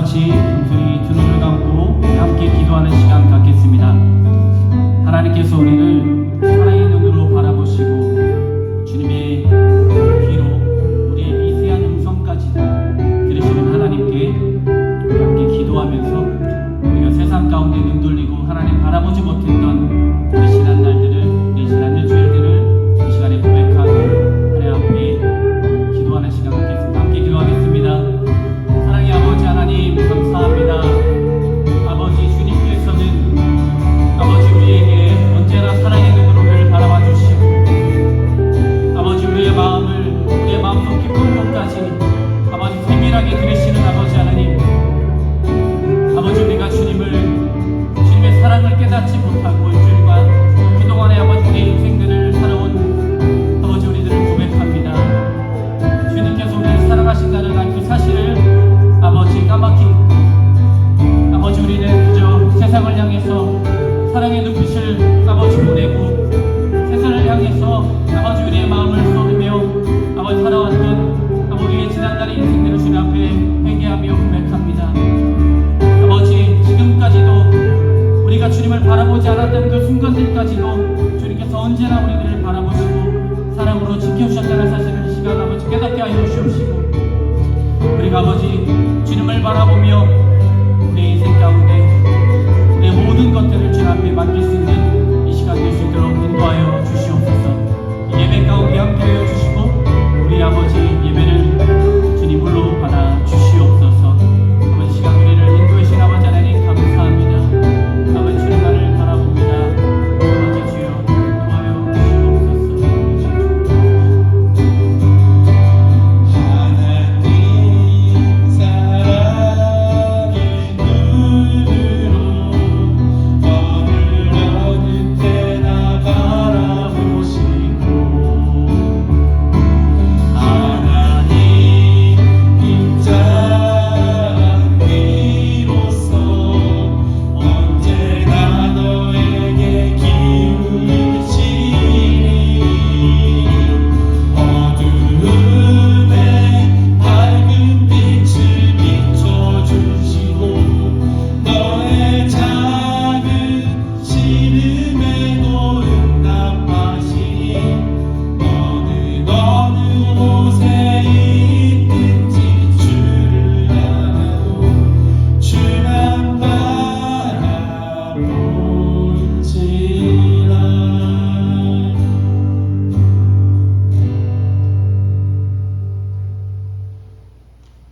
같이 우리 두 눈을 감고 함께 기도하는 시간 갖겠습니다. 하나님께서 우리를 사랑의 눈으로 바라보시고 주님의 귀로 우리의 미세한 음성까지도 들으시는 하나님께 우리 함께 기도하면서 우리가 세상 가운데 눈 돌리고 하나님 바라보지 못했던 우리 지난 날들을, 우리 지난 일주일들을 이 시간에 고백하고 하나님 앞에 기도하는 시간 갖겠습니다. 함께 기도하겠습니다. 사랑의 아버지 하나님 감사합니다. 아버지 주님께서는 아버지 우리에게 언제나 사랑의 눈으로 우리를 바라봐 주시고 아버지 우리의 마음을 우리의 마음속 깊은 곳까지 아버지 세밀하게 들으시는 아버지 하나님, 아버지 우리가 주님의 사랑을 깨닫지 못하고 일주일간 그동안의 아버지 우리의 인생들을 살아온 아버지 우리들을 고백합니다. 주님께서 우리를 사랑하신다는 그 사실을 아버지 까맣게 아버지 우리는 그저 세상을 향해서 사랑의 눈빛을 아버지 보내고 세상을 향해서 아버지 우리의 마음을 쏟으며 아버지 살아왔던 아버지 우리의 지난날의 인생들을 주님 앞에 회개하며 고백합니다. 아버지 지금까지도 우리가 주님을 바라보지 않았던 그 순간들까지도 주님께서 언제나 우리들을 바라보시고 사랑으로 지켜주셨다는 사실을 이 시간 아버지 깨닫게 하여 주시옵시고 우리가 아버지 주님을 바라보며 우리의 인생 가운데 우리의 모든 것들을 주님 앞에 맡길 수 있는 이 시간 될 수 있도록 인도하여 주시옵소서. 이 예배 가운데 함께하여 주시고 우리 아버지 예배를 주님 홀로 받아 주시옵소서. 아버지 시간 우리를 인도해 주신 아버지 하나님 감사합니다. 아버지 주님 나를 바라봅니다. 아버지 주여 도와여 주시옵소서.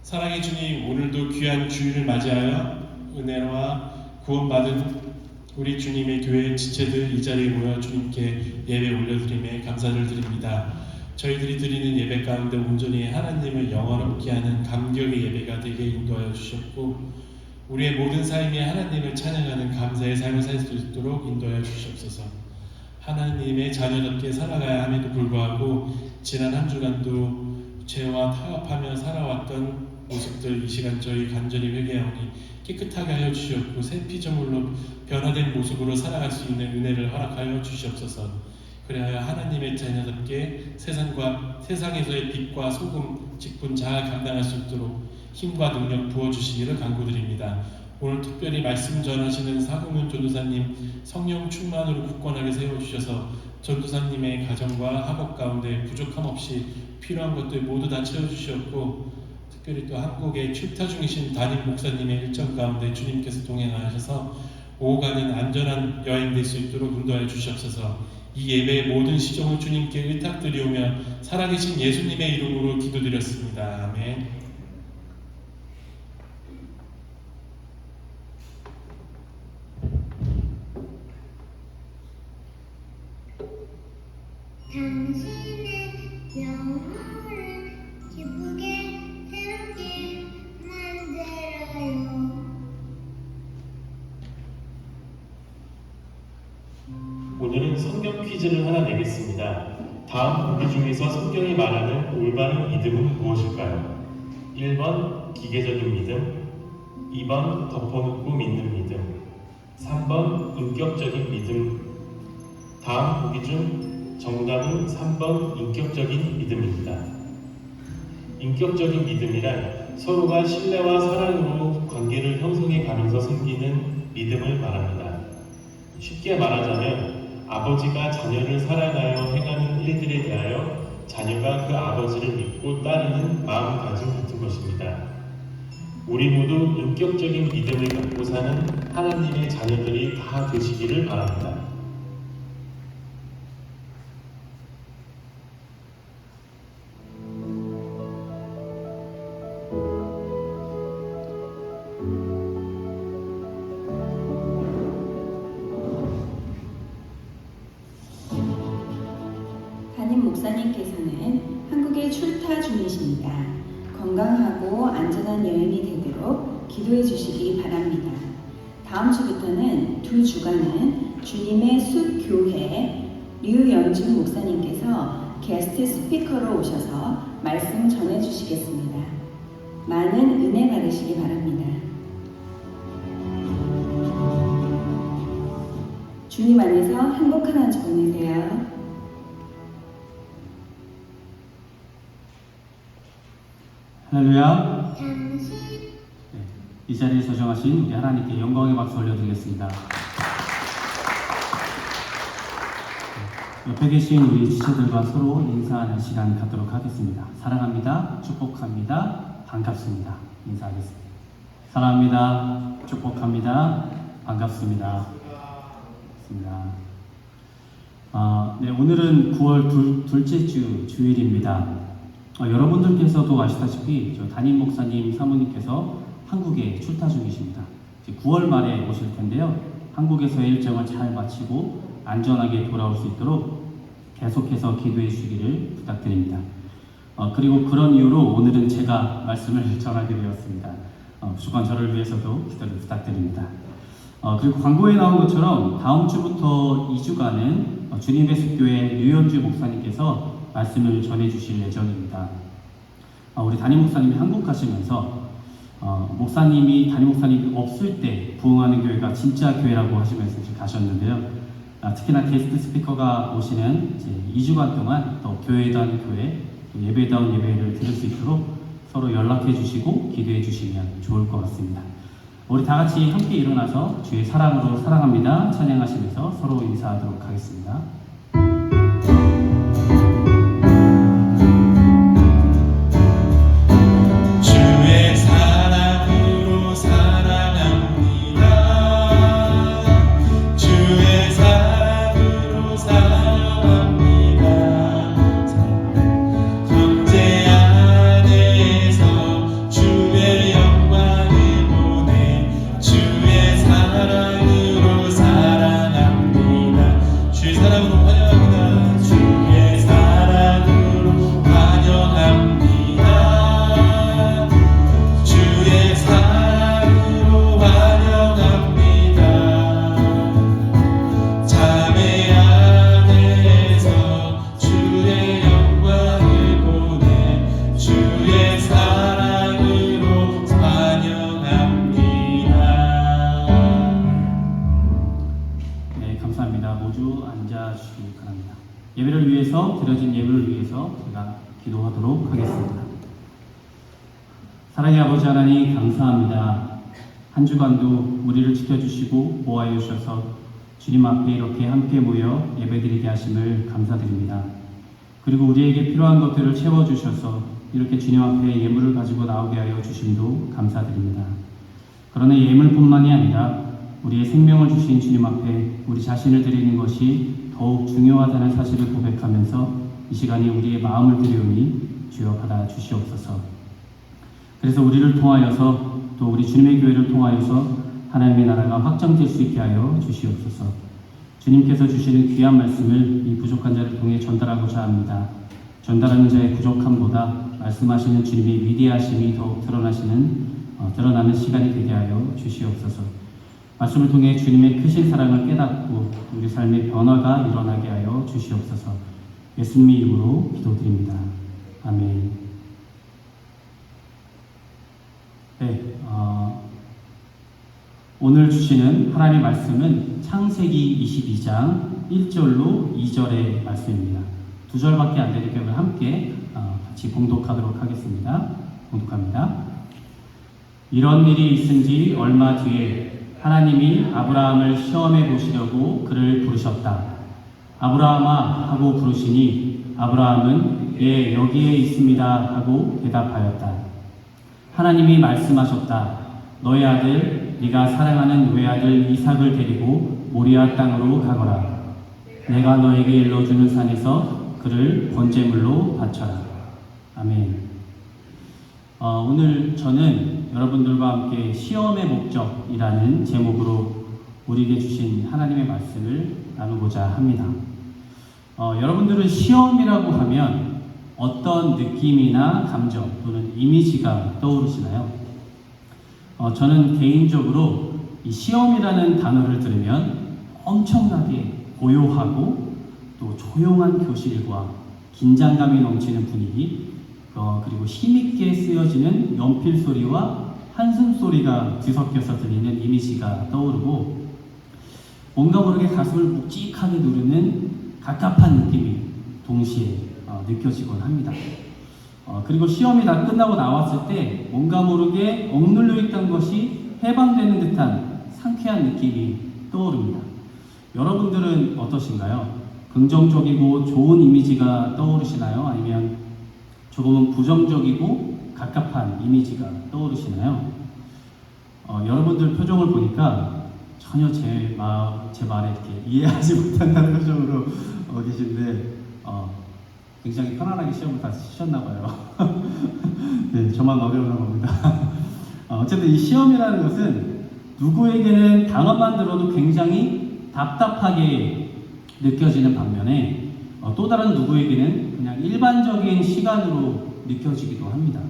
사랑의 주님, 오늘도 귀한 주일을 맞이하여 은혜와 구원받은 우리 주님의 교회 지체들 이 자리에 모여 주님께 예배 올려드림에 감사를 드립니다. 저희들이 드리는 예배 가운데 온전히 하나님을 영원롭게 하는 감격의 예배가 되게 인도하여 주셨고 우리의 모든 삶에 하나님을 찬양하는 감사의 삶을 살 수 있도록 인도하여 주시옵소서. 하나님의 자녀답게 살아가야 함에도 불구하고 지난 한 주간도 죄와 타협하며 살아왔던 모습들 이 시간 저희 간절히 회개하오니 깨끗하게 하여 주시옵고 새 피조물로 변화된 모습으로 살아갈 수 있는 은혜를 허락하여 주시옵소서. 그래야 하나님의 자녀답게 세상에서의 빛과 소금, 직분 잘 감당할 수 있도록 힘과 능력 부어주시기를 간구드립니다. 오늘 특별히 말씀 전하시는 사금훈 전도사님 성령 충만으로 굳건하게 세워주셔서 전도사님의 가정과 학업 가운데 부족함 없이 필요한 것들 모두 다 채워주시었고 특별히 또 한국에 출타 중이신 담임 목사님의 일정 가운데 주님께서 동행하셔서 오가는 안전한 여행 될 수 있도록 인도하여 주시옵소서. 이 예배의 모든 시종을 주님께 의탁드리오며 살아계신 예수님의 이름으로 기도드렸습니다. 아멘. 당신의 영혼을 기쁘게 새롭게 만들어요. 오늘은 성경 퀴즈를 하나 내겠습니다. 다음 보기 중에서 성경이 말하는 올바른 믿음은 무엇일까요? 1번 기계적인 믿음, 2번 덮어놓고 믿는 믿음, 3번 인격적인 믿음. 다음 보기 중 정답은 3번 인격적인 믿음입니다. 인격적인 믿음이란 서로가 신뢰와 사랑으로 관계를 형성해 가면서 생기는 믿음을 말합니다. 쉽게 말하자면 아버지가 자녀를 사랑하여 행하는 일들에 대하여 자녀가 그 아버지를 믿고 따르는 마음가짐 같은 것입니다. 우리 모두 인격적인 믿음을 갖고 사는 하나님의 자녀들이 다 되시기를 바랍니다. 담임 목사님께서는 한국에 출타 중이십니다. 건강하고 안전한 여행이 되도록 기도해 주시기 바랍니다. 다음 주부터는 2주간은 주님의 숲교회 류연준 목사님께서 게스트 스피커로 오셔서 말씀 전해 주시겠습니다. 많은 은혜 받으시기 바랍니다. 주님 안에서 행복한 한 주 보내세요. 할렐루야. 당신 네, 이 자리에 소정하신 우리 하나님께 영광의 박수 올려드리겠습니다. 옆에 계신 우리 지체들과 서로 인사하는 시간 갖도록 하겠습니다. 사랑합니다. 축복합니다. 반갑습니다. 인사하겠습니다. 사랑합니다. 축복합니다. 반갑습니다. 네, 오늘은 9월 둘째 주 주일입니다. 여러분들께서도 아시다시피 저 담임 목사님 사모님께서 한국에 출타 중이십니다. 이제 9월 말에 오실 텐데요. 한국에서의 일정을 잘 마치고 안전하게 돌아올 수 있도록 계속해서 기도해 주시기를 부탁드립니다. 그리고 그런 이유로 오늘은 제가 말씀을 전하게 되었습니다. 무조건 저를 위해서도 기도를 부탁드립니다. 그리고 광고에 나온 것처럼 다음 주부터 2주간은 주님의 숲교회 류연주 목사님께서 말씀을 전해 주실 예정입니다. 우리 담임 목사님이 한국 가시면서 담임 목사님이 없을 때 부흥하는 교회가 진짜 교회라고 하시면서 가셨는데요. 특히나 게스트 스피커가 오시는 이제 2주간 동안 또 교회다운 교회, 예배다운 예배를 들을 수 있도록 서로 연락해 주시고 기도해 주시면 좋을 것 같습니다. 우리 다 같이 함께 일어나서 주의 사랑으로 사랑합니다 찬양하시면서 서로 인사하도록 하겠습니다. 주의 사랑으로 사랑합니다. 주의 사랑으로 사랑합니다. 형제 안에서 주의 영광을 보내 주의 사랑으로 사랑합니다. 주의 사랑으로 환영합니다. 주의 사랑으로 환영합니다. 주의 사랑으로 환영합니다. 자매 안에서 주의 영광을 보내 주의 사랑으로 환영합니다. 네, 감사합니다. 모두 앉아주시기 바랍니다. 예배를 위해서 드려진 예배를 위해서 제가 기도하도록 하겠습니다. 사랑의 아버지 하나님 감사합니다. 한 주간도 우리를 지켜주시고 보호하여 주셔서 주님 앞에 이렇게 함께 모여 예배드리게 하심을 감사드립니다. 그리고 우리에게 필요한 것들을 채워주셔서 이렇게 주님 앞에 예물을 가지고 나오게 하여 주심도 감사드립니다. 그러나 예물뿐만이 아니라 우리의 생명을 주신 주님 앞에 우리 자신을 드리는 것이 더욱 중요하다는 사실을 고백하면서 이 시간에 우리의 마음을 드리오니 주여 받아 주시옵소서. 그래서 우리를 통하여서 또 우리 주님의 교회를 통하여서 하나님의 나라가 확장될 수 있게 하여 주시옵소서. 주님께서 주시는 귀한 말씀을 이 부족한 자를 통해 전달하고자 합니다. 전달하는 자의 부족함보다 말씀하시는 주님의 위대하심이 더욱 드러나는 시간이 되게 하여 주시옵소서. 말씀을 통해 주님의 크신 사랑을 깨닫고 우리 삶의 변화가 일어나게 하여 주시옵소서. 예수님의 이름으로 기도드립니다. 아멘. 네, 오늘 주시는 하나님의 말씀은 창세기 22장 1절로 2절의 말씀입니다. 2절밖에 안 되니까 함께 같이 봉독하도록 하겠습니다. 봉독합니다. 이런 일이 있은 지 얼마 뒤에 하나님이 아브라함을 시험해 보시려고 그를 부르셨다. 아브라함아 하고 부르시니 아브라함은 예 여기에 있습니다 하고 대답하였다. 하나님이 말씀하셨다. 너의 아들 네가 사랑하는 외아들 이삭을 데리고 모리아 땅으로 가거라. 내가 너에게 일러주는 산에서 그를 번제물로 바쳐라. 아멘. 오늘 저는 여러분들과 함께 시험의 목적이라는 제목으로 우리에게 주신 하나님의 말씀을 나누고자 합니다. 여러분들은 시험이라고 하면 어떤 느낌이나 감정 또는 이미지가 떠오르시나요? 저는 개인적으로 이 시험이라는 단어를 들으면 엄청나게 고요하고 또 조용한 교실과 긴장감이 넘치는 분위기, 그리고 힘있게 쓰여지는 연필 소리와 한숨 소리가 뒤섞여서 들리는 이미지가 떠오르고 뭔가 모르게 가슴을 묵직하게 누르는 갑갑한 느낌이 동시에 느껴지곤 합니다. 그리고 시험이 다 끝나고 나왔을 때 뭔가 모르게 억눌려 있던 것이 해방되는 듯한 상쾌한 느낌이 떠오릅니다. 여러분들은 어떠신가요? 긍정적이고 좋은 이미지가 떠오르시나요? 아니면 조금은 부정적이고 갑갑한 이미지가 떠오르시나요? 여러분들 표정을 보니까 전혀 제 말에 이렇게 이해하지 못한다는 표정으로 계신데 굉장히 편안하게 시험을 다 치셨나 봐요. 네, 저만 어려운 겁니다. 어쨌든 이 시험이라는 것은 누구에게는 단어만 들어도 굉장히 답답하게 느껴지는 반면에 또 다른 누구에게는 그냥 일반적인 시간으로 느껴지기도 합니다.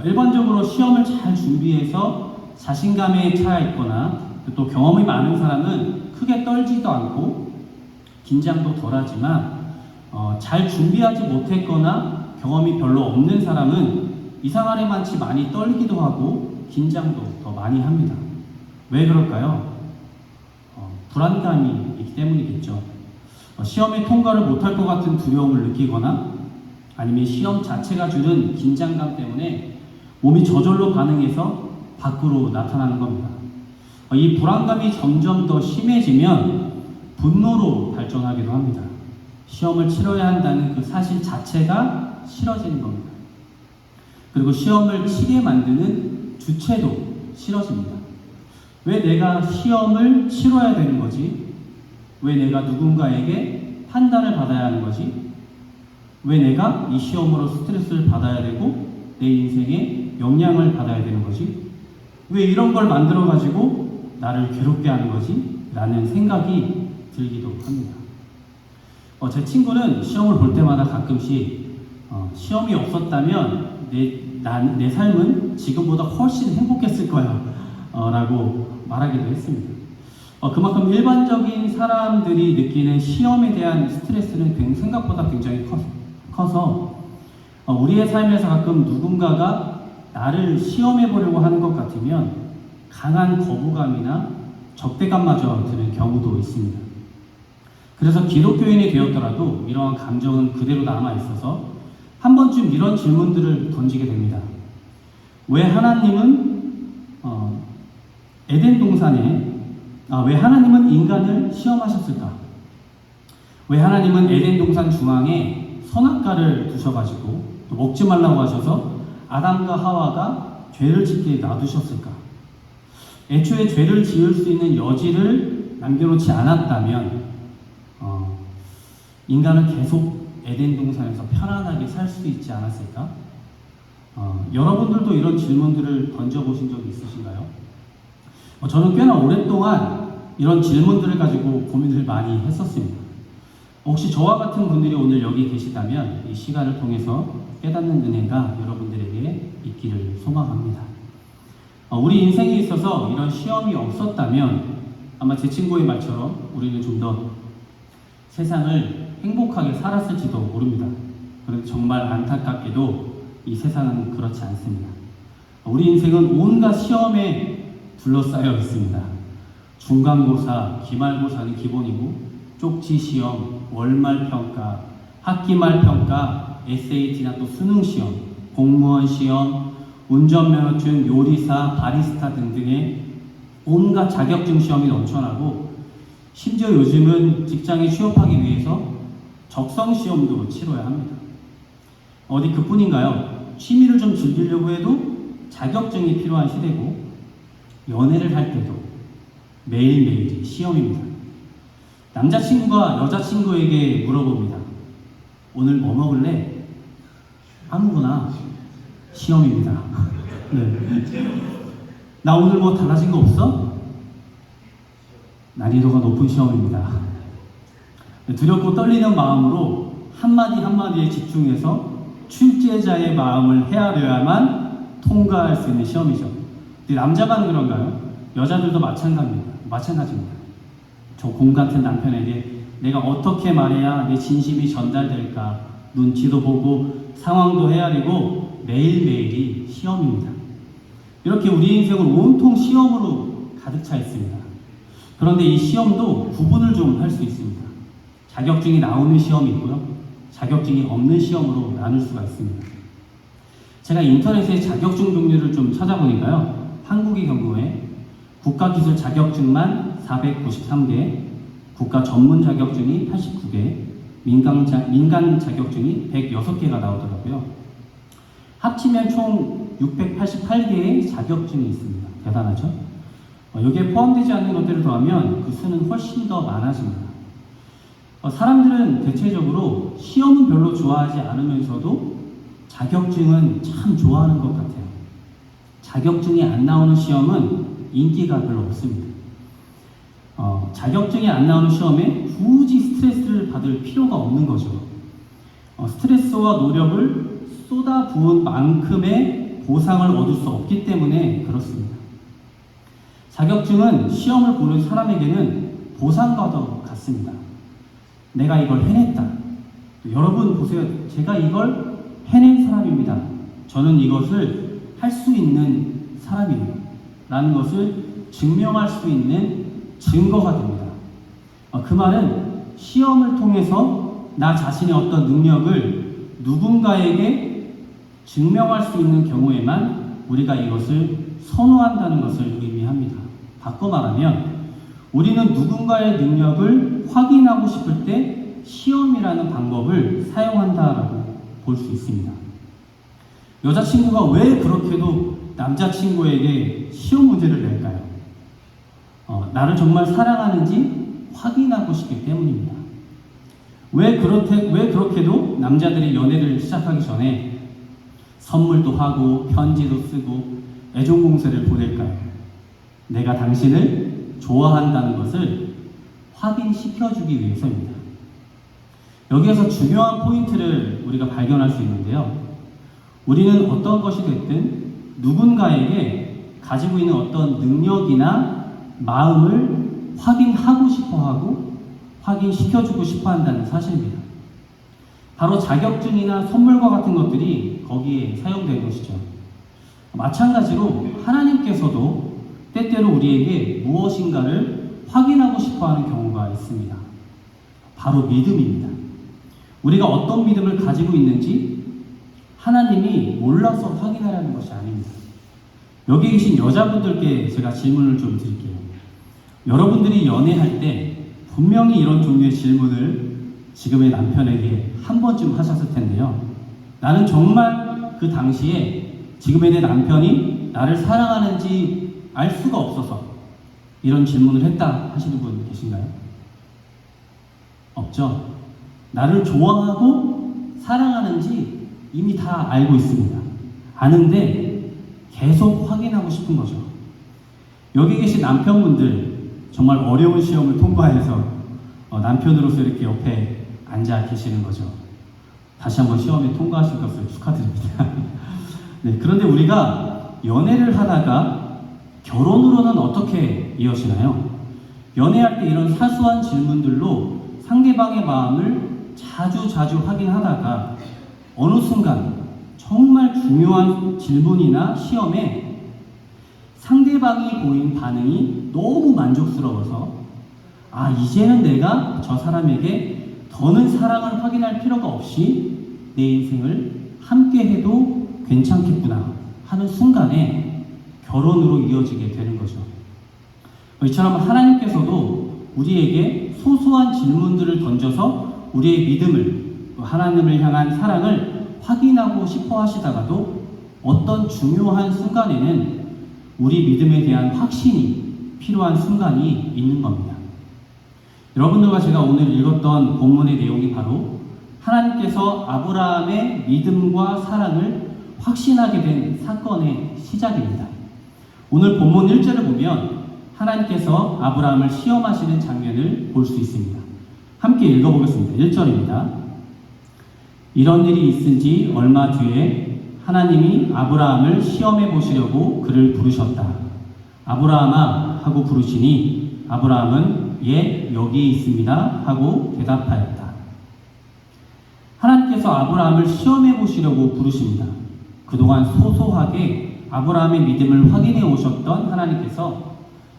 일반적으로 시험을 잘 준비해서 자신감에 차 있거나 또 경험이 많은 사람은 크게 떨지도 않고 긴장도 덜하지만 잘 준비하지 못했거나 경험이 별로 없는 사람은 이상하리만치 많이 떨기도 하고 긴장도 더 많이 합니다. 왜 그럴까요? 불안감이 있기 때문이겠죠. 시험에 통과를 못할 것 같은 두려움을 느끼거나 아니면 시험 자체가 주는 긴장감 때문에 몸이 저절로 반응해서 밖으로 나타나는 겁니다. 이 불안감이 점점 더 심해지면 분노로 발전하기도 합니다. 시험을 치러야 한다는 그 사실 자체가 싫어지는 겁니다. 그리고 시험을 치게 만드는 주체도 싫어집니다. 왜 내가 시험을 치러야 되는 거지? 왜 내가 누군가에게 판단을 받아야 하는 거지? 왜 내가 이 시험으로 스트레스를 받아야 되고 내 인생에 영향을 받아야 되는 거지? 왜 이런 걸 만들어가지고 나를 괴롭게 하는 거지? 라는 생각이 들기도 합니다. 제 친구는 시험을 볼 때마다 가끔씩 시험이 없었다면 내 삶은 지금보다 훨씬 행복했을 거야 라고 말하기도 했습니다. 그만큼 일반적인 사람들이 느끼는 시험에 대한 스트레스는 생각보다 굉장히 커서 우리의 삶에서 가끔 누군가가 나를 시험해 보려고 하는 것 같으면 강한 거부감이나 적대감마저 드는 경우도 있습니다. 그래서 기독교인이 되었더라도 이러한 감정은 그대로 남아있어서 한 번쯤 이런 질문들을 던지게 됩니다. 왜 하나님은 에덴 동산에 왜 하나님은 인간을 시험하셨을까? 왜 하나님은 에덴 동산 중앙에 선악과를 두셔가지고 또 먹지 말라고 하셔서 아담과 하와가 죄를 짓게 놔두셨을까? 애초에 죄를 지을 수 있는 여지를 남겨놓지 않았다면 인간은 계속 에덴 동산에서 편안하게 살 수 있지 않았을까? 여러분들도 이런 질문들을 던져보신 적이 있으신가요? 저는 꽤나 오랫동안 이런 질문들을 가지고 고민을 많이 했었습니다. 혹시 저와 같은 분들이 오늘 여기 계시다면 이 시간을 통해서 깨닫는 은혜가 여러분들에게 있기를 소망합니다. 우리 인생에 있어서 이런 시험이 없었다면 아마 제 친구의 말처럼 우리는 좀 더 세상을 행복하게 살았을지도 모릅니다. 그런데 정말 안타깝게도 이 세상은 그렇지 않습니다. 우리 인생은 온갖 시험에 둘러싸여 있습니다. 중간고사, 기말고사는 기본이고 쪽지 시험, 월말 평가, 학기말 평가, SAT나 또 수능 시험, 공무원 시험, 운전면허증, 요리사, 바리스타 등등의 온갖 자격증 시험이 넘쳐나고 심지어 요즘은 직장에 취업하기 위해서 적성 시험도 치러야 합니다. 어디 그뿐인가요? 취미를 좀 즐기려고 해도 자격증이 필요한 시대고 연애를 할 때도 매일매일이 시험입니다. 남자친구가 여자친구에게 물어봅니다. 오늘 뭐 먹을래? 아무거나. 시험입니다. 네. 나 오늘 뭐 달라진 거 없어? 난이도가 높은 시험입니다. 두렵고 떨리는 마음으로 한마디 한마디에 집중해서 출제자의 마음을 헤아려야만 통과할 수 있는 시험이죠. 근데 남자만 그런가요? 여자들도 마찬가지입니다. 저 곰 같은 남편에게 내가 어떻게 말해야 내 진심이 전달될까 눈치도 보고 상황도 헤아리고 매일매일이 시험입니다. 이렇게 우리 인생은 온통 시험으로 가득 차 있습니다. 그런데 이 시험도 구분을 좀 할 수 있습니다. 자격증이 나오는 시험이 있고요. 자격증이 없는 시험으로 나눌 수가 있습니다. 제가 인터넷에 자격증 종류를 좀 찾아보니까요. 한국의 경우에 국가기술 자격증만 493개, 국가 전문 자격증이 89개, 민간 자격증이 106개가 나오더라고요. 합치면 총 688개의 자격증이 있습니다. 대단하죠? 여기에 포함되지 않는 것들을 더하면 그 수는 훨씬 더 많아집니다. 사람들은 대체적으로 시험은 별로 좋아하지 않으면서도 자격증은 참 좋아하는 것 같아요. 자격증이 안 나오는 시험은 인기가 별로 없습니다. 자격증이 안 나오는 시험에 굳이 스트레스를 받을 필요가 없는 거죠. 스트레스와 노력을 쏟아부은 만큼의 보상을 얻을 수 없기 때문에 그렇습니다. 자격증은 시험을 보는 사람에게는 보상과도 같습니다. 내가 이걸 해냈다. 여러분 보세요. 제가 이걸 해낸 사람입니다. 저는 이것을 할 수 있는 사람이에요. 라는 것을 증명할 수 있는 증거가 됩니다. 그 말은 시험을 통해서 나 자신의 어떤 능력을 누군가에게 증명할 수 있는 경우에만 우리가 이것을 선호한다는 것을 의미합니다. 바꿔 말하면 우리는 누군가의 능력을 확인하고 싶을 때 시험이라는 방법을 사용한다라고 볼 수 있습니다. 여자친구가 왜 그렇게도 남자친구에게 시험 문제를 낼까요? 나를 정말 사랑하는지 확인하고 싶기 때문입니다. 왜 그렇게도 남자들이 연애를 시작하기 전에 선물도 하고 편지도 쓰고 애정공세를 보낼까요? 내가 당신을 좋아한다는 것을 확인시켜주기 위해서입니다. 여기에서 중요한 포인트를 우리가 발견할 수 있는데요. 우리는 어떤 것이 됐든 누군가에게 가지고 있는 어떤 능력이나 마음을 확인하고 싶어하고 확인시켜주고 싶어 한다는 사실입니다. 바로 자격증이나 선물과 같은 것들이 거기에 사용된 것이죠. 마찬가지로 하나님께서도 때때로 우리에게 무엇인가를 확인하고 싶어하는 경우가 있습니다. 바로 믿음입니다. 우리가 어떤 믿음을 가지고 있는지 하나님이 몰라서 확인하라는 것이 아닙니다. 여기 계신 여자분들께 제가 질문을 좀 드릴게요. 여러분들이 연애할 때 분명히 이런 종류의 질문을 지금의 남편에게 한 번쯤 하셨을 텐데요. 나는 정말 그 당시에 지금의 내 남편이 나를 사랑하는지 알 수가 없어서 이런 질문을 했다 하시는 분 계신가요? 없죠? 나를 좋아하고 사랑하는지 이미 다 알고 있습니다. 아는데 계속 확인하고 싶은 거죠. 여기 계신 남편분들 정말 어려운 시험을 통과해서 남편으로서 이렇게 옆에 앉아 계시는 거죠. 다시 한번 시험에 통과하신 것을 축하드립니다. 네, 그런데 우리가 연애를 하다가 결혼으로는 어떻게 이어지나요? 연애할 때 이런 사소한 질문들로 상대방의 마음을 자주 확인하다가 어느 순간 정말 중요한 질문이나 시험에 상대방이 보인 반응이 너무 만족스러워서 이제는 내가 저 사람에게 더는 사랑을 확인할 필요가 없이 내 인생을 함께 해도 괜찮겠구나 하는 순간에 결혼으로 이어지게 되는 거죠. 이처럼 하나님께서도 우리에게 소소한 질문들을 던져서 우리의 믿음을, 하나님을 향한 사랑을 확인하고 싶어 하시다가도 어떤 중요한 순간에는 우리 믿음에 대한 확신이 필요한 순간이 있는 겁니다. 여러분들과 제가 오늘 읽었던 본문의 내용이 바로 하나님께서 아브라함의 믿음과 사랑을 확신하게 된 사건의 시작입니다. 오늘 본문 1절을 보면 하나님께서 아브라함을 시험하시는 장면을 볼 수 있습니다. 함께 읽어보겠습니다. 1절입니다. 이런 일이 있은 지 얼마 뒤에 하나님이 아브라함을 시험해 보시려고 그를 부르셨다. 아브라함아 하고 부르시니 아브라함은 예, 여기 있습니다 하고 대답하였다. 하나님께서 아브라함을 시험해 보시려고 부르십니다. 그동안 소소하게 아브라함의 믿음을 확인해 오셨던 하나님께서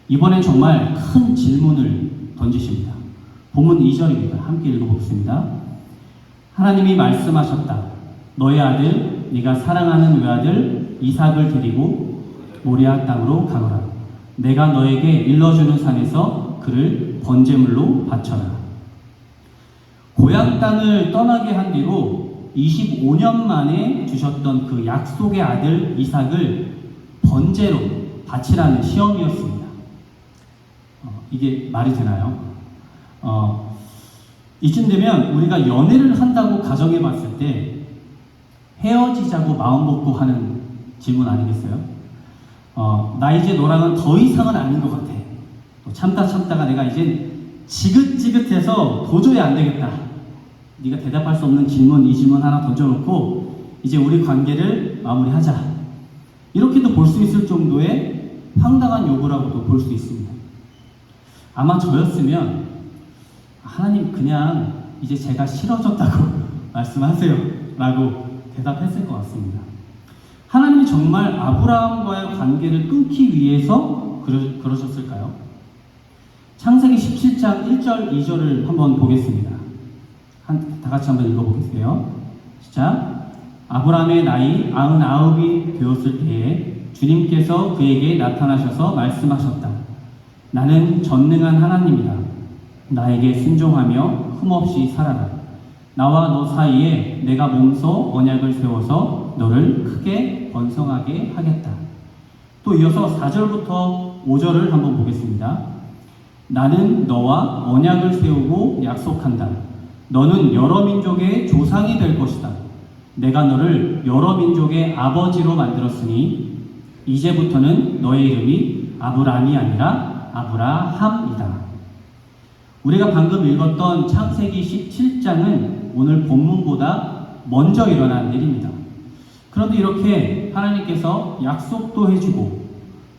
이번엔 정말 큰 질문을 던지십니다. 본문 2절입니다. 함께 읽어보겠습니다. 하나님이 말씀하셨다. 너의 아들, 네가 사랑하는 외아들 이삭을 데리고 모리아 땅으로 가노라. 내가 너에게 일러주는 산에서 그를 번제물로 바쳐라. 고향 땅을 떠나게 한 뒤로 25년 만에 주셨던 그 약속의 아들 이삭을 번제로 바치라는 시험이었습니다. 이게 말이 되나요? 이쯤 되면 우리가 연애를 한다고 가정해 봤을 때 헤어지자고 마음 먹고 하는 질문 아니겠어요? 나 이제 너랑은 더 이상은 아닌 것 같아. 참다가 내가 이제 지긋지긋해서 도저히 안 되겠다. 네가 대답할 수 없는 질문, 이 질문 하나 던져놓고 이제 우리 관계를 마무리하자. 이렇게도 볼 수 있을 정도의 황당한 요구라고도 볼 수 있습니다. 아마 저였으면 하나님 그냥 이제 제가 싫어졌다고 말씀하세요 라고 대답했을 것 같습니다. 하나님이 정말 아브라함과의 관계를 끊기 위해서 그러셨을까요? 창세기 17장 1절 2절을 한번 보겠습니다. 다 같이 한번 읽어보겠어요. 시작. 아브라함의 나이 99이 되었을 때에 주님께서 그에게 나타나셔서 말씀하셨다. 나는 전능한 하나님이다. 나에게 순종하며 흠없이 살아라. 나와 너 사이에 내가 몸소 언약을 세워서 너를 크게 번성하게 하겠다. 또 이어서 4절부터 5절을 한번 보겠습니다. 나는 너와 언약을 세우고 약속한다. 너는 여러 민족의 조상이 될 것이다. 내가 너를 여러 민족의 아버지로 만들었으니 이제부터는 너의 이름이 아브람이 아니라 아브라함이다. 우리가 방금 읽었던 창세기 17장은 오늘 본문보다 먼저 일어난 일입니다. 그런데 이렇게 하나님께서 약속도 해주고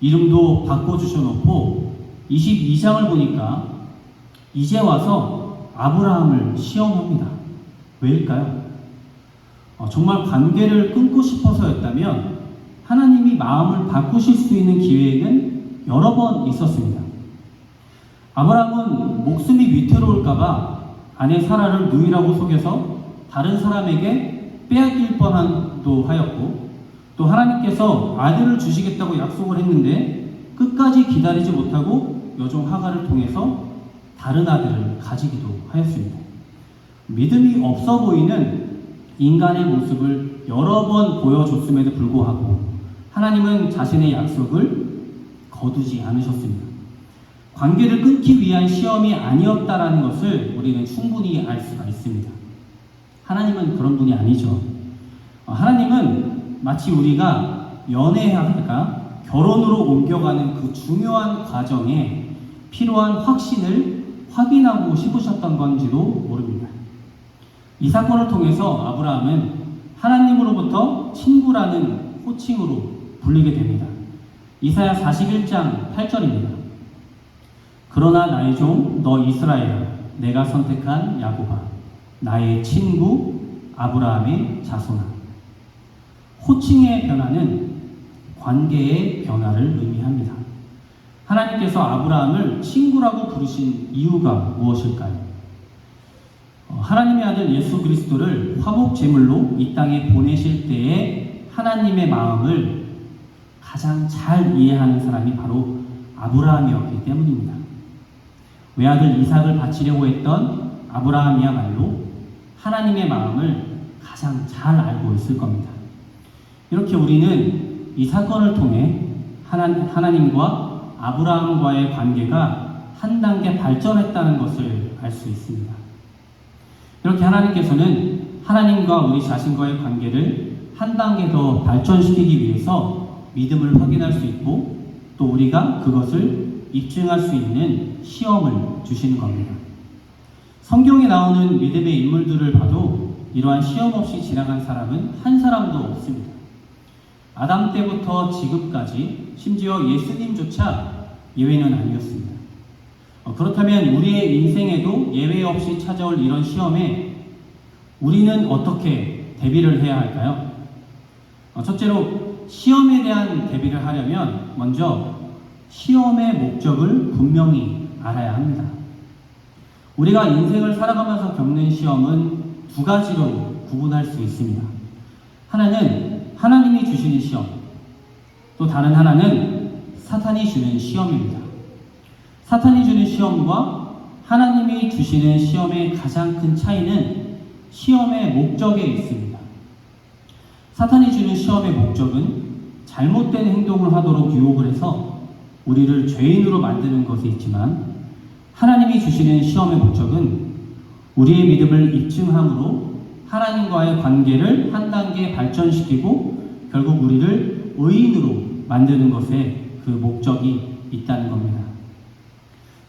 이름도 바꿔주셔놓고 22장을 보니까 이제 와서 아브라함을 시험합니다. 왜일까요? 정말 관계를 끊고 싶어서였다면 하나님이 마음을 바꾸실 수 있는 기회는 여러 번 있었습니다. 아브라함은 목숨이 위태로울까봐 아내 사라를 누이라고 속여서 다른 사람에게 빼앗길 뻔도 하였고, 또 하나님께서 아들을 주시겠다고 약속을 했는데 끝까지 기다리지 못하고 여종 하갈을 통해서 다른 아들을 가지기도 하였습니다. 믿음이 없어 보이는 인간의 모습을 여러 번 보여줬음에도 불구하고 하나님은 자신의 약속을 거두지 않으셨습니다. 관계를 끊기 위한 시험이 아니었다라는 것을 우리는 충분히 알 수가 있습니다. 하나님은 그런 분이 아니죠. 하나님은 마치 우리가 연애하다가 결혼으로 옮겨가는 그 중요한 과정에 필요한 확신을 확인하고 싶으셨던 건지도 모릅니다. 이 사건을 통해서 아브라함은 하나님으로부터 친구라는 호칭으로 불리게 됩니다. 이사야 41장 8절입니다. 그러나 나의 종 너 이스라엘아, 내가 선택한 야곱아, 나의 친구 아브라함의 자손아. 호칭의 변화는 관계의 변화를 의미합니다. 하나님께서 아브라함을 친구라고 부르신 이유가 무엇일까요? 하나님의 아들 예수 그리스도를 화목 제물로 이 땅에 보내실 때의 하나님의 마음을 가장 잘 이해하는 사람이 바로 아브라함이었기 때문입니다. 외아들 이삭을 바치려고 했던 아브라함이야말로 하나님의 마음을 가장 잘 알고 있을 겁니다. 이렇게 우리는 이 사건을 통해 하나님과 아브라함과의 관계가 한 단계 발전했다는 것을 알 수 있습니다. 이렇게 하나님께서는 하나님과 우리 자신과의 관계를 한 단계 더 발전시키기 위해서 믿음을 확인할 수 있고 또 우리가 그것을 입증할 수 있는 시험을 주시는 겁니다. 성경에 나오는 믿음의 인물들을 봐도 이러한 시험 없이 지나간 사람은 한 사람도 없습니다. 아담 때부터 지금까지 심지어 예수님조차 예외는 아니었습니다. 그렇다면 우리의 인생에도 예외 없이 찾아올 이런 시험에 우리는 어떻게 대비를 해야 할까요? 첫째로 시험에 대한 대비를 하려면 먼저 시험의 목적을 분명히 알아야 합니다. 우리가 인생을 살아가면서 겪는 시험은 두 가지로 구분할 수 있습니다. 하나는 하나님이 주시는 시험, 또 다른 하나는 사탄이 주는 시험입니다. 사탄이 주는 시험과 하나님이 주시는 시험의 가장 큰 차이는 시험의 목적에 있습니다. 사탄이 주는 시험의 목적은 잘못된 행동을 하도록 유혹을 해서 우리를 죄인으로 만드는 것이 있지만 하나님이 주시는 시험의 목적은 우리의 믿음을 입증함으로 하나님과의 관계를 한 단계 발전시키고 결국 우리를 의인으로 만드는 것에 그 목적이 있다는 겁니다.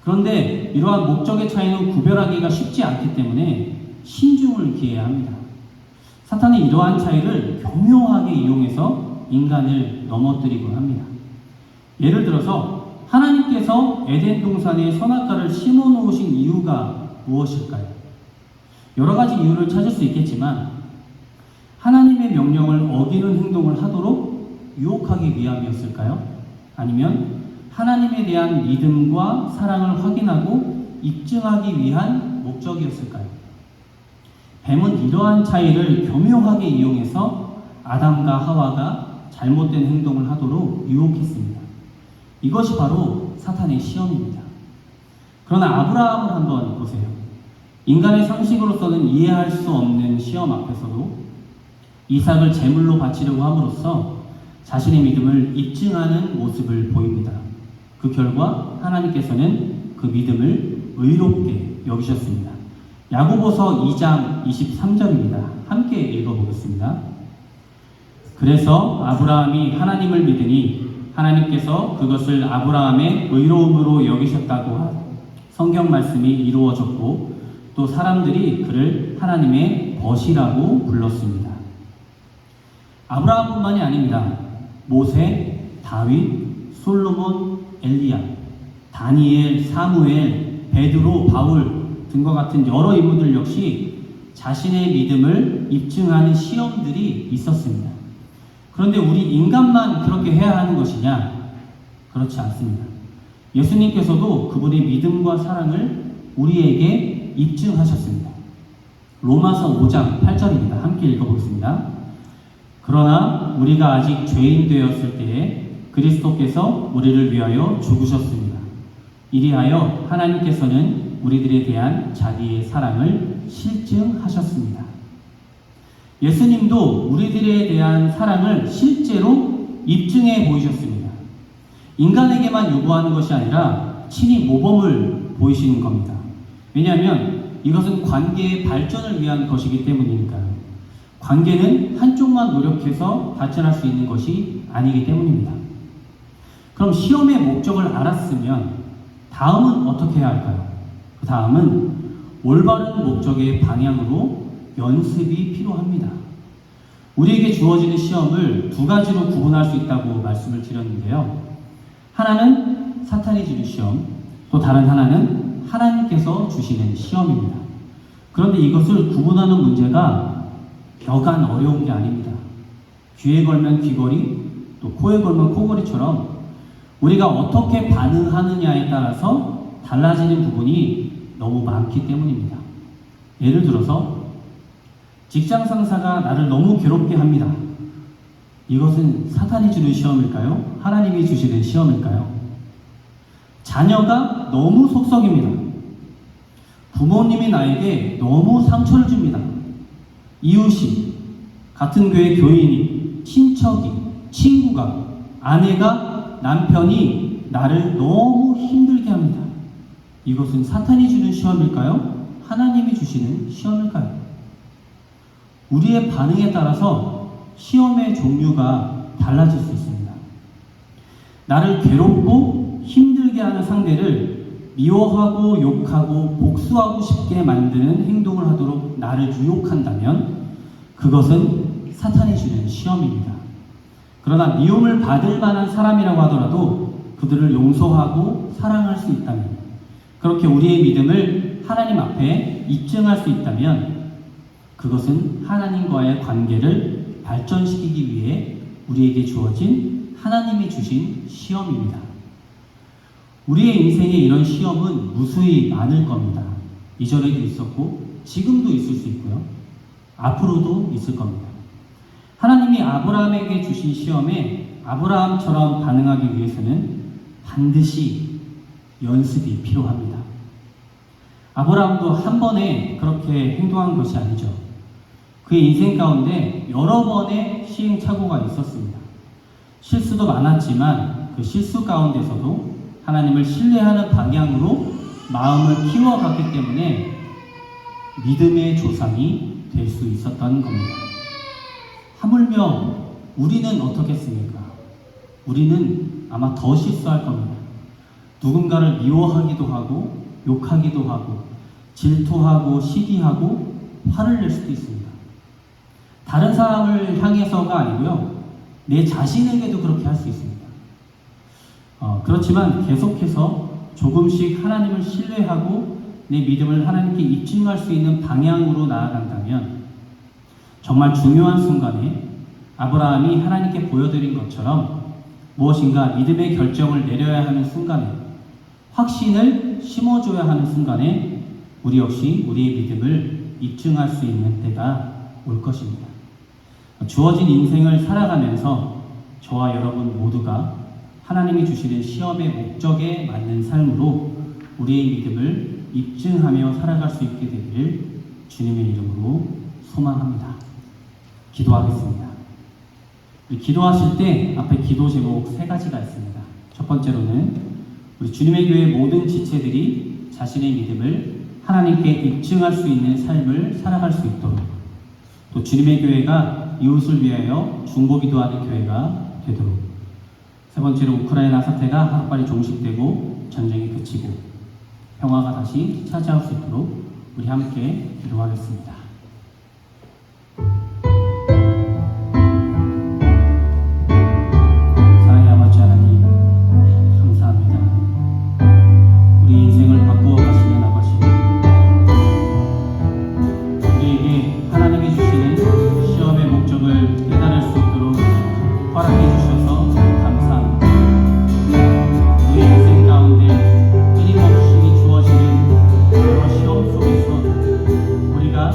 그런데 이러한 목적의 차이는 구별하기가 쉽지 않기 때문에 신중을 기해야 합니다. 사탄은 이러한 차이를 교묘하게 이용해서 인간을 넘어뜨리곤 합니다. 예를 들어서 하나님께서 에덴 동산에 선악과를 심어 놓으신 이유가 무엇일까요? 여러 가지 이유를 찾을 수 있겠지만 하나님의 명령을 어기는 행동을 하도록 유혹하기 위함이었을까요? 아니면 하나님에 대한 믿음과 사랑을 확인하고 입증하기 위한 목적이었을까요? 뱀은 이러한 차이를 교묘하게 이용해서 아담과 하와가 잘못된 행동을 하도록 유혹했습니다. 이것이 바로 사탄의 시험입니다. 그러나 아브라함을 한번 보세요. 인간의 상식으로서는 이해할 수 없는 시험 앞에서도 이삭을 제물로 바치려고 함으로써 자신의 믿음을 입증하는 모습을 보입니다. 그 결과 하나님께서는 그 믿음을 의롭게 여기셨습니다. 야고보서 2장 23절입니다. 함께 읽어보겠습니다. 그래서 아브라함이 하나님을 믿으니 하나님께서 그것을 아브라함의 의로움으로 여기셨다고 성경 말씀이 이루어졌고 또 사람들이 그를 하나님의 벗이라고 불렀습니다. 아브라함뿐만이 아닙니다. 모세, 다윗, 솔로몬, 엘리야, 다니엘, 사무엘, 베드로, 바울 등과 같은 여러 인물들 역시 자신의 믿음을 입증하는 시험들이 있었습니다. 그런데 우리 인간만 그렇게 해야 하는 것이냐? 그렇지 않습니다. 예수님께서도 그분의 믿음과 사랑을 우리에게 입증하셨습니다. 로마서 5장 8절입니다. 함께 읽어보겠습니다. 그러나 우리가 아직 죄인 되었을 때에 그리스도께서 우리를 위하여 죽으셨습니다. 이리하여 하나님께서는 우리들에 대한 자기의 사랑을 실증하셨습니다. 예수님도 우리들에 대한 사랑을 실제로 입증해 보이셨습니다. 인간에게만 요구하는 것이 아니라 친히 모범을 보이시는 겁니다. 왜냐하면 이것은 관계의 발전을 위한 것이기 때문이니까요. 관계는 한쪽만 노력해서 발전할 수 있는 것이 아니기 때문입니다. 그럼 시험의 목적을 알았으면 다음은 어떻게 해야 할까요? 그 다음은 올바른 목적의 방향으로 연습이 필요합니다. 우리에게 주어지는 시험을 두 가지로 구분할 수 있다고 말씀을 드렸는데요. 하나는 사탄이 주는 시험, 또 다른 하나는 하나님께서 주시는 시험입니다. 그런데 이것을 구분하는 문제가 여간 어려운 게 아닙니다. 귀에 걸면 귀걸이, 또 코에 걸면 코걸이처럼 우리가 어떻게 반응하느냐에 따라서 달라지는 부분이 너무 많기 때문입니다. 예를 들어서 직장 상사가 나를 너무 괴롭게 합니다. 이것은 사탄이 주는 시험일까요? 하나님이 주시는 시험일까요? 자녀가 너무 속썩입니다. 부모님이 나에게 너무 상처를 줍니다. 이웃이, 같은 교회 교인이, 친척이, 친구가, 아내가, 남편이 나를 너무 힘들게 합니다. 이것은 사탄이 주는 시험일까요? 하나님이 주시는 시험일까요? 우리의 반응에 따라서 시험의 종류가 달라질 수 있습니다. 나를 괴롭고 힘들게 하는 상대를 미워하고 욕하고 복수하고 싶게 만드는 행동을 하도록 나를 유혹한다면 그것은 사탄이 주는 시험입니다. 그러나 미움을 받을 만한 사람이라고 하더라도 그들을 용서하고 사랑할 수 있다면, 그렇게 우리의 믿음을 하나님 앞에 입증할 수 있다면 그것은 하나님과의 관계를 발전시키기 위해 우리에게 주어진 하나님이 주신 시험입니다. 우리의 인생에 이런 시험은 무수히 많을 겁니다. 이전에도 있었고 지금도 있을 수 있고요. 앞으로도 있을 겁니다. 하나님이 아브라함에게 주신 시험에 아브라함처럼 반응하기 위해서는 반드시 연습이 필요합니다. 아브라함도 한 번에 그렇게 행동한 것이 아니죠. 그의 인생 가운데 여러 번의 시행착오가 있었습니다. 실수도 많았지만 그 실수 가운데서도 하나님을 신뢰하는 방향으로 마음을 키워갔기 때문에 믿음의 조상이 될 수 있었던 겁니다. 하물며 우리는 어떻겠습니까? 우리는 아마 더 실수할 겁니다. 누군가를 미워하기도 하고 욕하기도 하고 질투하고 시기하고 화를 낼 수도 있습니다. 다른 사람을 향해서가 아니고요, 내 자신에게도 그렇게 할 수 있습니다. 그렇지만 계속해서 조금씩 하나님을 신뢰하고 내 믿음을 하나님께 입증할 수 있는 방향으로 나아간다면 정말 중요한 순간에 아브라함이 하나님께 보여드린 것처럼 무엇인가 믿음의 결정을 내려야 하는 순간에, 확신을 심어줘야 하는 순간에 우리 역시 우리의 믿음을 입증할 수 있는 때가 올 것입니다. 주어진 인생을 살아가면서 저와 여러분 모두가 하나님이 주시는 시험의 목적에 맞는 삶으로 우리의 믿음을 입증하며 살아갈 수 있게 되기를 주님의 이름으로 소망합니다. 기도하겠습니다. 기도하실 때 앞에 기도 제목 3가지가 있습니다. 첫 번째로는 우리 주님의 교회 모든 지체들이 자신의 믿음을 하나님께 입증할 수 있는 삶을 살아갈 수 있도록, 또 주님의 교회가 이웃을 위하여 중보기도하는 교회가 되도록, 세 번째로 우크라이나 사태가 하루빨리 종식되고 전쟁이 그치고 평화가 다시 차지할 수 있도록 우리 함께 기도하겠습니다. 사랑의 아버지 하나님, 감사합니다. 우리 인생을 바꾸어 가시는 아버지, 우리에게 하나님이 주시는 시험의 목적을 깨달을 수 있도록 허락해 주셔서 감사합니다. 우리 인생 가운데 끊임없이 주어지는 여러 시험 속에서 우리가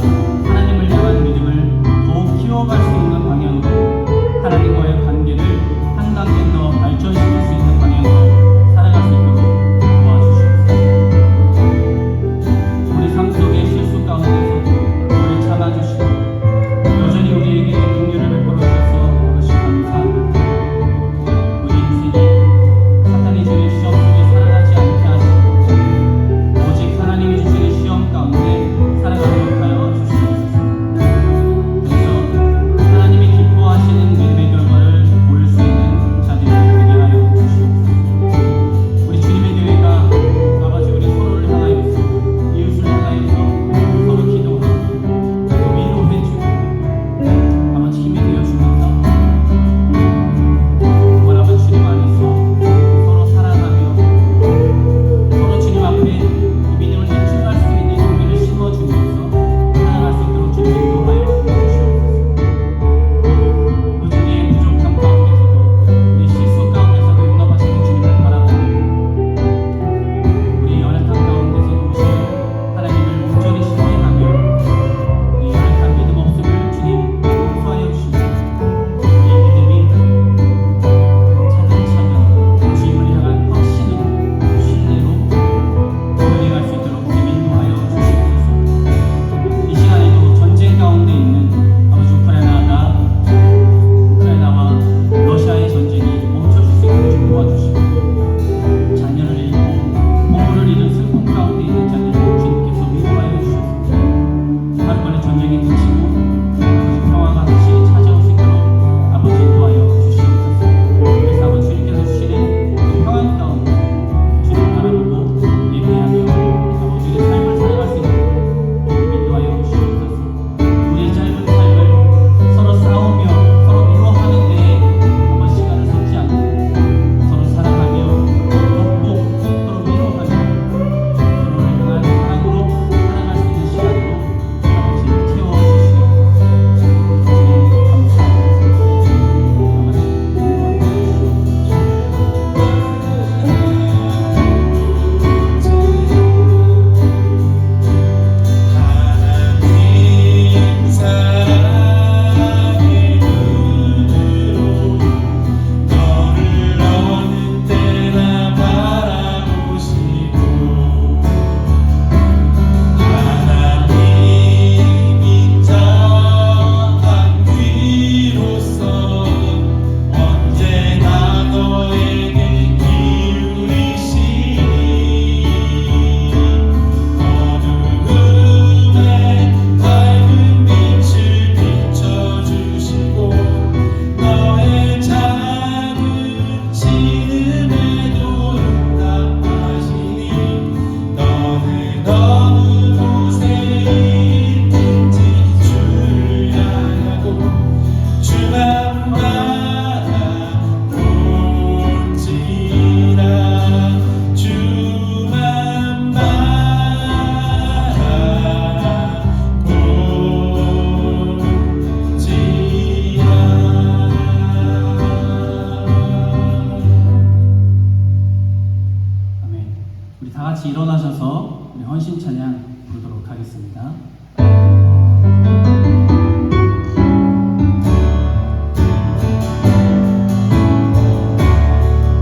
다 같이 일어나셔서 우리 헌신 찬양 부르도록 하겠습니다.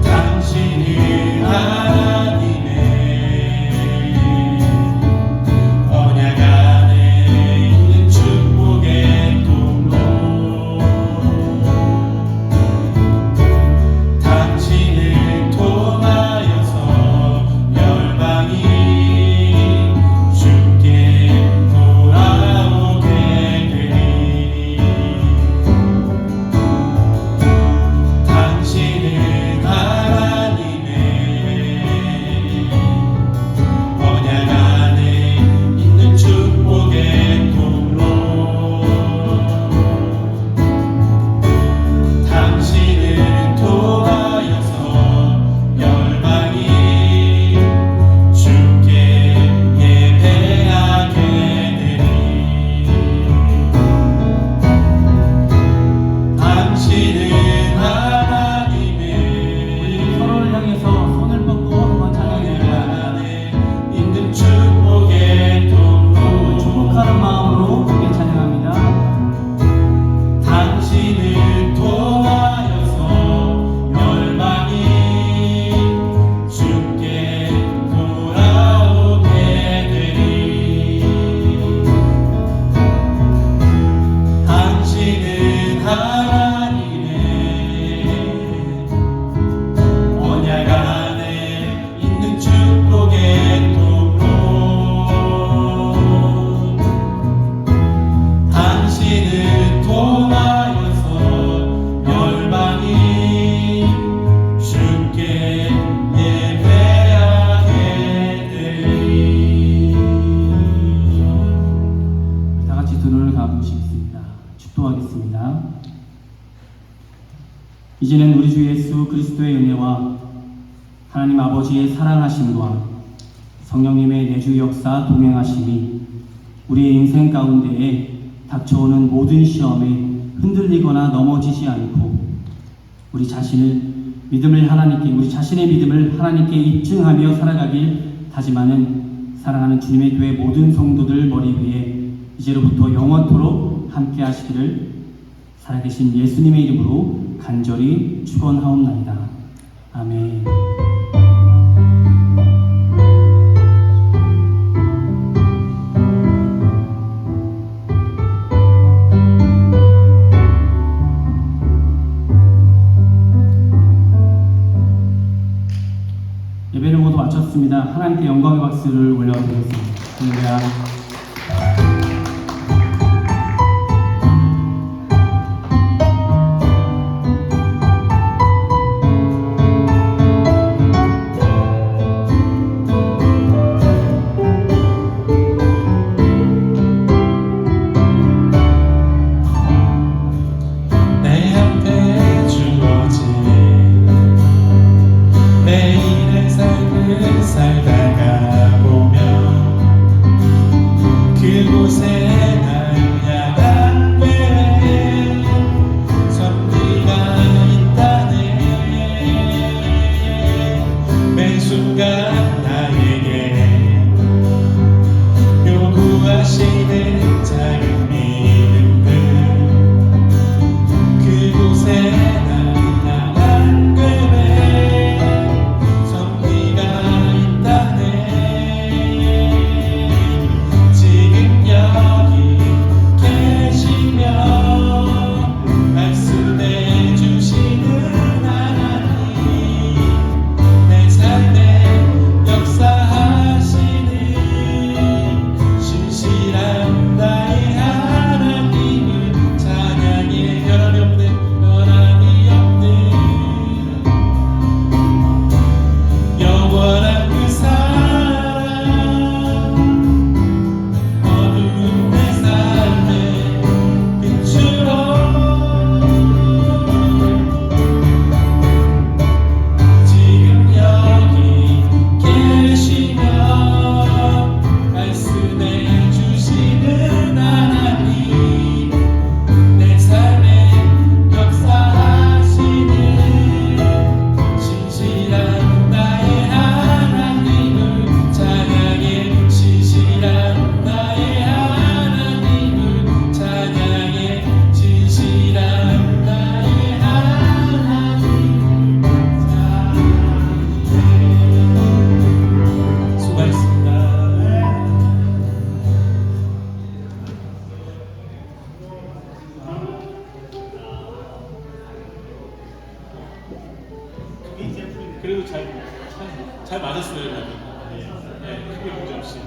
당신은 하나님의 언약 안에 있는 축복의 통로 당신을 통하여서 열방이 주께 돌아오게 되리 당신은 하나님의 언약 안에 있는 축복의 통로 당신을 통하여서 열방이 주께 예배하게 되리 당신은 하나님의 서로를 향해서 손을 뻗고 한번 찬양해볼까요? 안에 있는 축복의 통로 축복하는 마음으로 함께 찬양합니다. 당신을 통하여서 열방이 주께 돌아오게 되리 당신은 하나님의 언약 안에 있는 축복의 통로 당신을 통하여서 열방이 주께 예배하게 되리 다 같이 두 눈을 감으시겠습니다. 축도하겠습니다. 이제는 우리 주 예수 그리스도의 은혜와 하나님 아버지의 사랑하심과 성령님의 내주 역사 동행하심이 우리의 인생 가운데에 닥쳐오는 모든 시험에 흔들리거나 넘어지지 않고 우리 자신의 믿음을 하나님께 입증하며 살아가길 다짐하는 사랑하는 주님의 교회 모든 성도들 머리 위에 이제로부터 영원토록 함께 하시기를 살아계신 예수님의 이름으로 간절히 축원하옵나이다. 아멘. 예배를 모두 마쳤습니다. 하나님께 영광의 박수를 올려드리겠습니다. 할렐루야. 내 앞에 주어진 내일의 삶을 살다가 보면 그곳에 나를 향한 왜 섭리가 있다네 매 순간 나에게 요구하시는 작은 믿음들 그곳에 나를 향한 꽤 섭리가 있다네 그래도 잘 맞았어요. 저는. 네, 크게 문제 없이.